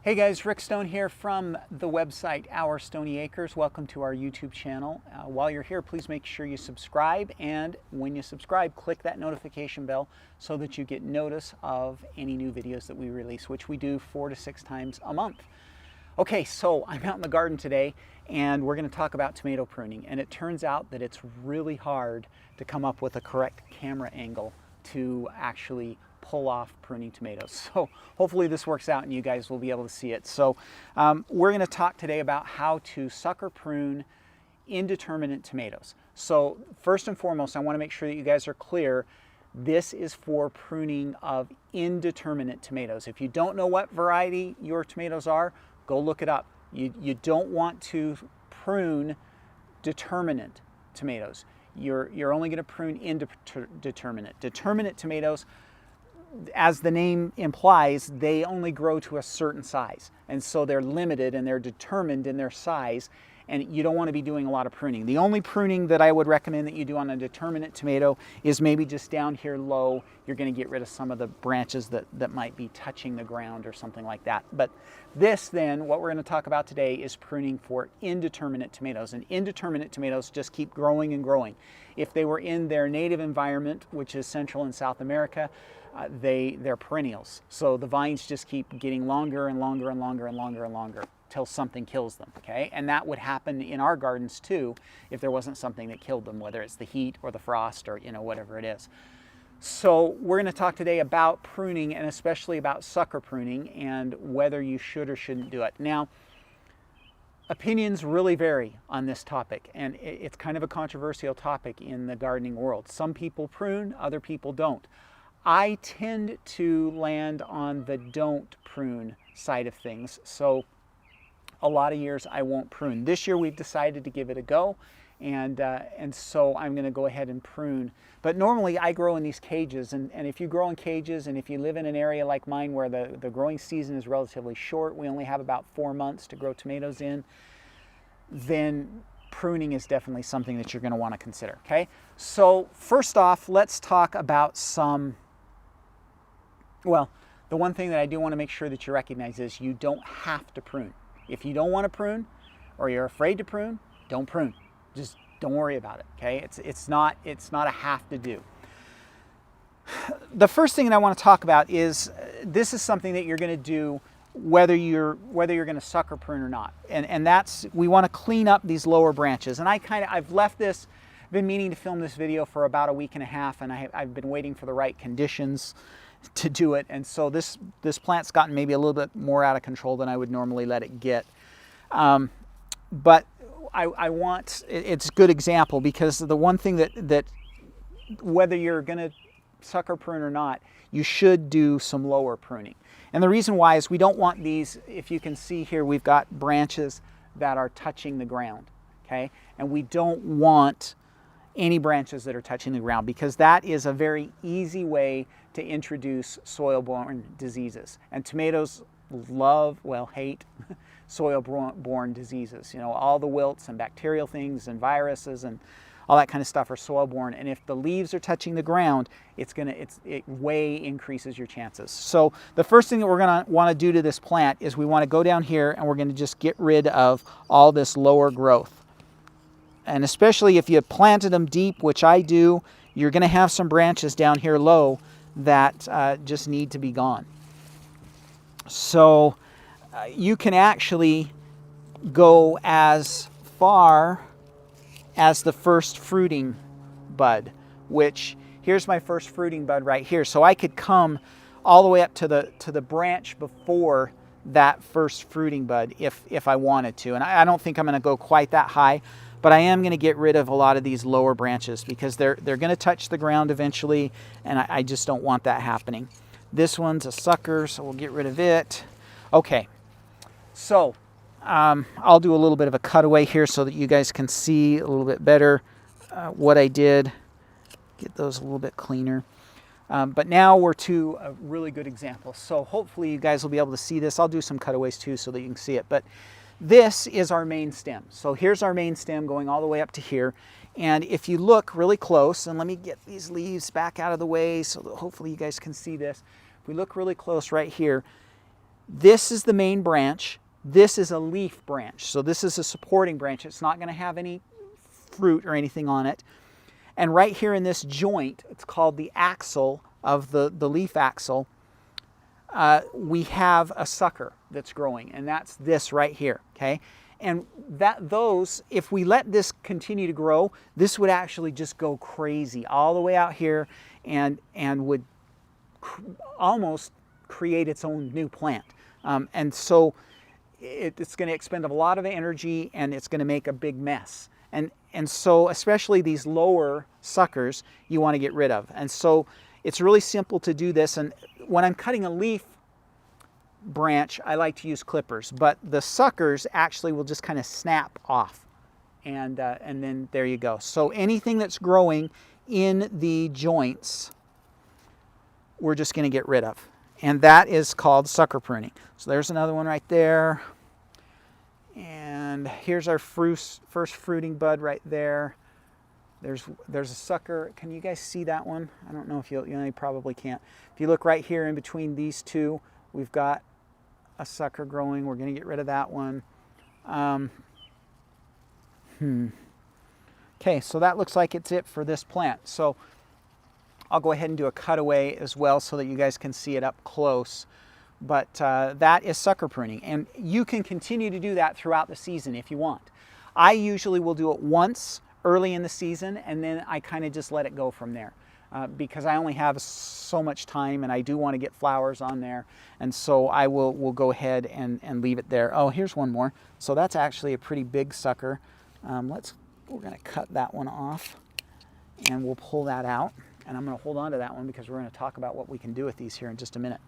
Hey guys, Rick Stone here from the website Our Stony Acres. Welcome to our YouTube channel. While you're here, please make sure you subscribe, and when you subscribe, click that notification bell so that you get notice of any new videos that we release, which we do 4 to 6 times a month. Okay, so I'm out in the garden today and we're going to talk about tomato pruning, and it turns out that it's really hard to come up with a correct camera angle to actually pull off pruning tomatoes. So hopefully this works out and you guys will be able to see it. So we're going to talk today about how to sucker prune indeterminate tomatoes. So first and foremost, I want to make sure that you guys are clear. This is for pruning of indeterminate tomatoes. If you don't know what variety your tomatoes are, go look it up. You don't want to prune determinate tomatoes. You're only going to prune indeterminate. Determinate tomatoes, as the name implies, they only grow to a certain size, and so they're limited and they're determined in their size, and you don't want to be doing a lot of pruning. The only pruning that I would recommend that you do on a determinate tomato is maybe just down here low. You're going to get rid of some of the branches that might be touching the ground or something like that. But this then, what we're going to talk about today, is pruning for indeterminate tomatoes. And indeterminate tomatoes just keep growing and growing. If they were in their native environment, which is Central and South America, they're perennials. So the vines just keep getting longer and longer and longer and longer and longer till something kills them, okay? And that would happen in our gardens too if there wasn't something that killed them, whether it's the heat or the frost or, whatever it is. So we're going to talk today about pruning, and especially about sucker pruning, and whether you should or shouldn't do it. Now, opinions really vary on this topic, and it's kind of a controversial topic in the gardening world. Some people prune, other people don't. I tend to land on the don't prune side of things. So a lot of years I won't prune. This year we've decided to give it a go, and so I'm going to go ahead and prune. But normally I grow in these cages, and if you grow in cages, and if you live in an area like mine where the growing season is relatively short, we only have about 4 months to grow tomatoes in, then pruning is definitely something that you're going to want to consider, okay? So first off, let's talk about the one thing that I do want to make sure that you recognize is you don't have to prune. If you don't want to prune, or you're afraid to prune, don't prune. Just don't worry about it, okay? It's not a have to do. The first thing that I want to talk about is this is something that you're going to do whether you're going to sucker prune or not, and that's, we want to clean up these lower branches. And I've left this. I've been meaning to film this video for about a week and a half, and I've been waiting for the right conditions to do it, and so this plant's gotten maybe a little bit more out of control than I would normally let it get. But it's a good example, because the one thing that whether you're going to sucker prune or not, you should do some lower pruning. And the reason why is we don't want these, if you can see here, we've got branches that are touching the ground, okay? And we don't want any branches that are touching the ground, because that is a very easy way to introduce soil-borne diseases. And tomatoes hate soil-borne diseases. All the wilts and bacterial things and viruses and all that kind of stuff are soil-borne. And if the leaves are touching the ground, it way increases your chances. So the first thing that we're going to want to do to this plant is we want to go down here and we're going to just get rid of all this lower growth. And especially if you planted them deep, which I do, you're going to have some branches down here low that just need to be gone. So you can actually go as far as the first fruiting bud, which here's my first fruiting bud right here. So I could come all the way up to the branch before that first fruiting bud if I wanted to. And I don't think I'm going to go quite that high, but I am going to get rid of a lot of these lower branches, because they're going to touch the ground eventually, and I just don't want that happening. This one's a sucker, so we'll get rid of it. Okay, so I'll do a little bit of a cutaway here so that you guys can see a little bit better what I did. Get those a little bit cleaner. But now we're to a really good example. So hopefully you guys will be able to see this. I'll do some cutaways too so that you can see it. But this is our main stem. So here's our main stem going all the way up to here. And if you look really close, and let me get these leaves back out of the way so that hopefully you guys can see this. If we look really close right here, This is the main branch. This is a leaf branch. So this is a supporting branch. It's not going to have any fruit or anything on it. And right here in this joint, it's called the axil of the leaf axil, we have a sucker that's growing, and that's this right here, okay? And if we let this continue to grow, this would actually just go crazy all the way out here and would almost create its own new plant. And so it's going to expend a lot of energy, and it's going to make a big mess. And so especially these lower suckers you want to get rid of. And so it's really simple to do this. And when I'm cutting a leaf branch, I like to use clippers, but the suckers actually will just kind of snap off. And then there you go. So anything that's growing in the joints, we're just going to get rid of. And that is called sucker pruning. So there's another one right there. And here's our first fruiting bud right there. There's a sucker. Can you guys see that one? I don't know if you probably can't. If you look right here in between these two, we've got a sucker growing. We're going to get rid of that one. Okay, so that looks like it's it for this plant. So I'll go ahead and do a cutaway as well so that you guys can see it up close. But that is sucker pruning, and you can continue to do that throughout the season if you want. I usually will do it once early in the season, and then I kind of just let it go from there because I only have so much time, and I do want to get flowers on there, and so I will go ahead and leave it there. Oh, here's one more. So that's actually a pretty big sucker. We're going to cut that one off, and we'll pull that out. And I'm going to hold on to that one because we're going to talk about what we can do with these here in just a minute.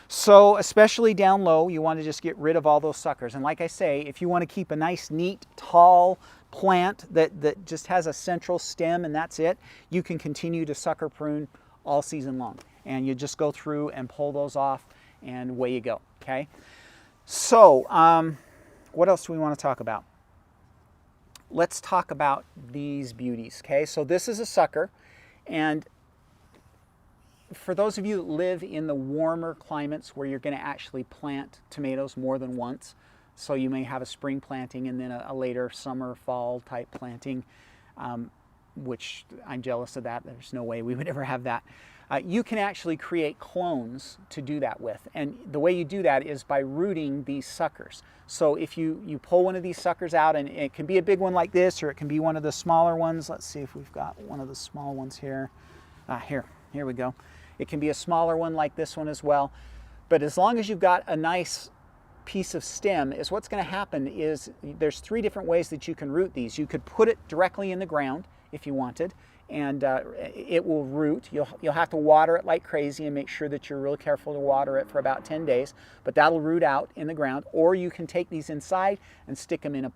So especially down low, you want to just get rid of all those suckers. And like I say, if you want to keep a nice, neat, tall plant that just has a central stem and that's it, you can continue to sucker prune all season long. And you just go through and pull those off, and away you go, okay? So what else do we want to talk about? Let's talk about these beauties, okay? So this is a sucker, and for those of you that live in the warmer climates where you're going to actually plant tomatoes more than once, so you may have a spring planting and then a later summer, fall type planting, which I'm jealous of that. There's no way we would ever have that. You can actually create clones to do that with. And the way you do that is by rooting these suckers. So if you pull one of these suckers out, and it can be a big one like this, or it can be one of the smaller ones. Let's see if we've got one of the small ones here. Here we go. It can be a smaller one like this one as well. But as long as you've got a nice piece of stem, is what's going to happen is there's 3 different ways that you can root these. You could put it directly in the ground if you wanted, and it will root. You'll have to water it like crazy and make sure that you're really careful to water it for about 10 days, but that'll root out in the ground. Or you can take these inside and stick them in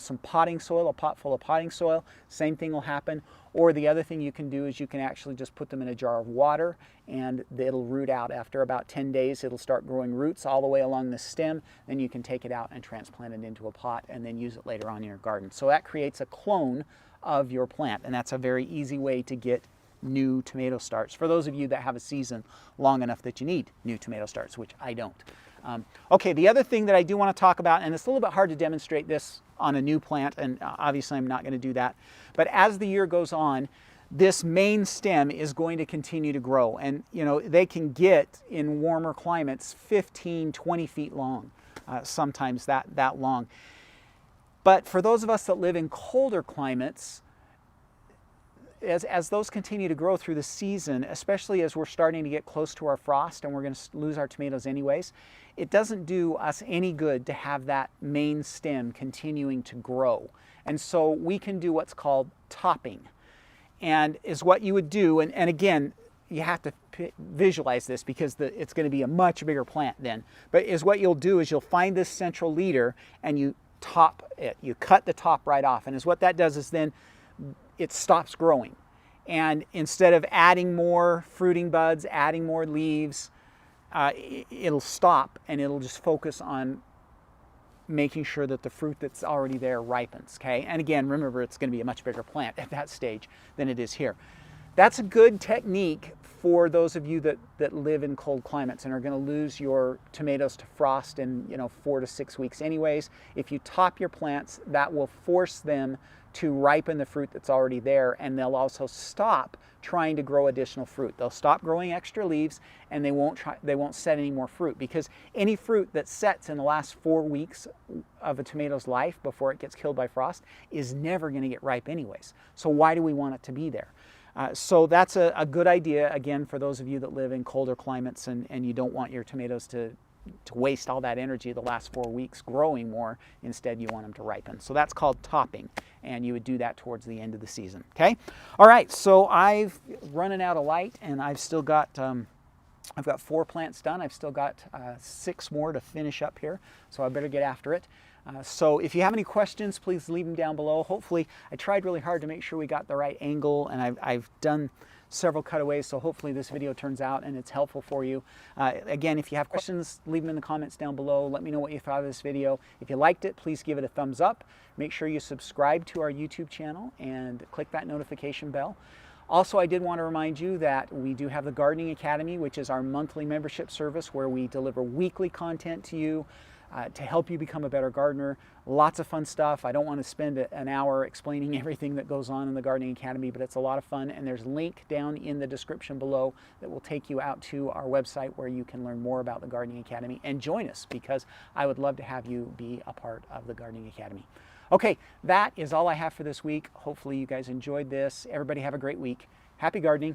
some potting soil, a pot full of potting soil. Same thing will happen. Or the other thing you can do is you can actually just put them in a jar of water, and it'll root out. After about 10 days, it'll start growing roots all the way along the stem. Then you can take it out and transplant it into a pot and then use it later on in your garden. So that creates a clone of your plant, and that's a very easy way to get new tomato starts for those of you that have a season long enough that you need new tomato starts, which I don't. Okay, the other thing that I do want to talk about, and it's a little bit hard to demonstrate this on a new plant, and obviously I'm not going to do that, but as the year goes on, this main stem is going to continue to grow, and they can get in warmer climates 15, 20 feet long, sometimes that long. But for those of us that live in colder climates, as those continue to grow through the season, especially as we're starting to get close to our frost and we're going to lose our tomatoes anyways, it doesn't do us any good to have that main stem continuing to grow. And so we can do what's called topping, and is what you would do. And again, you have to visualize this because it's going to be a much bigger plant then. But is what you'll do is you'll find this central leader and you top it. You cut the top right off, and what that does is then it stops growing. And instead of adding more fruiting buds, adding more leaves, it'll stop, and it'll just focus on making sure that the fruit that's already there ripens, okay? And again, remember, it's going to be a much bigger plant at that stage than it is here. That's a good technique for those of you that live in cold climates and are going to lose your tomatoes to frost in 4 to 6 weeks anyways, if you top your plants, that will force them to ripen the fruit that's already there, and they'll also stop trying to grow additional fruit. They'll stop growing extra leaves, and they won't set any more fruit, because any fruit that sets in the last 4 weeks of a tomato's life before it gets killed by frost is never going to get ripe anyways. So why do we want it to be there? So that's a good idea, again, for those of you that live in colder climates and you don't want your tomatoes to waste all that energy the last 4 weeks growing more. Instead, you want them to ripen. So that's called topping, and you would do that towards the end of the season. Okay? All right, so I've running out of light, and I've still got I've got 4 plants done. I've still got 6 more to finish up here, so I better get after it. So if you have any questions, please leave them down below. Hopefully, I tried really hard to make sure we got the right angle, and I've done several cutaways, so hopefully this video turns out and it's helpful for you. Again, if you have questions, leave them in the comments down below. Let me know what you thought of this video. If you liked it, please give it a thumbs up. Make sure you subscribe to our YouTube channel and click that notification bell. Also, I did want to remind you that we do have the Gardening Academy, which is our monthly membership service where we deliver weekly content to you to help you become a better gardener. Lots of fun stuff. I don't want to spend an hour explaining everything that goes on in the Gardening Academy, but it's a lot of fun, and there's a link down in the description below that will take you out to our website where you can learn more about the Gardening Academy and join us, because I would love to have you be a part of the Gardening Academy. Okay, that is all I have for this week. Hopefully you guys enjoyed this. Everybody have a great week. Happy gardening.